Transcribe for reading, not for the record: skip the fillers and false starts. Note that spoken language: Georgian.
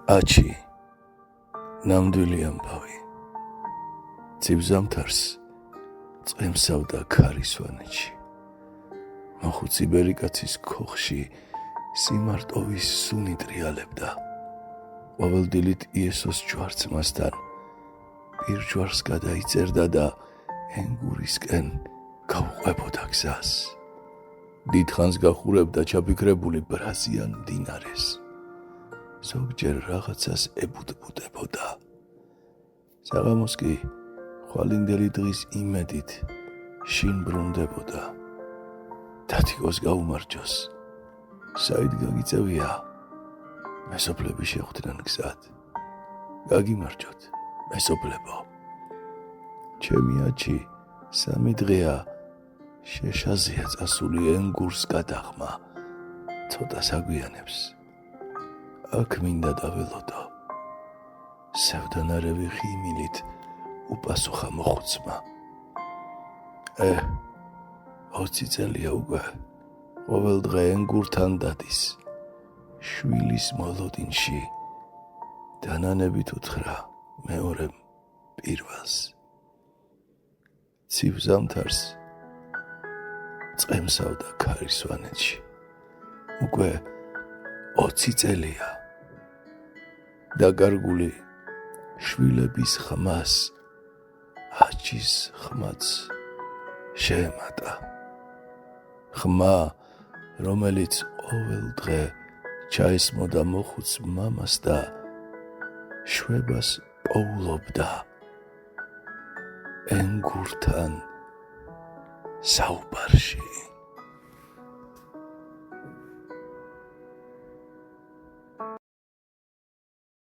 აჩი ნამდვილი ამბავი ცივზამთარს წემსავდა ქარისვანეთში მოხუცი ბერიკაცის ქოხში სიმარტოვის სუნი ტრიალებდა ყოველდილით იესოს ჯვარცმასთან პირჯვარს გადაიწერდა და ენგურისკენ გაუყვებოდა გზას დიდხანს გახურებდა ჩაფიქრებული ბრაზიან მდინარეს ზოგჯერ რაღაცას ებუტბუტებოდა საღამოს კი ხვალინდელი დღის იმედით შინ ბრუნდებოდა დათიკოს გაუმარჯოს საით გაგიწევია მესოფლები შეხვდნენ გზად გაგიმარჯოთ მესოფლებო ჩემი აჩი სამი დღეა შეშაზეა წასული ენგურს გადაღმა ცოტა საგვიანებს აქ მინდა დაველოდო სევდანარევი ხიმილით უპასუხა მოხუცმა 20 წელია უკვე ყოველ დღე ენგურთან დადის შვილის მოლოდინში დანანებით უთხრა მეორემ პირველს ცივზამთარს წემსავდა ქარისვანეთში უკვე 20 წელია დაკარგული შვილების ხმას აჩის ხმაც შეემატა ხმა რომელიც ყოველ დღე ჩაესმოდა მოხუც მამას და შვებას პოულობდა ენგურთან საუბარში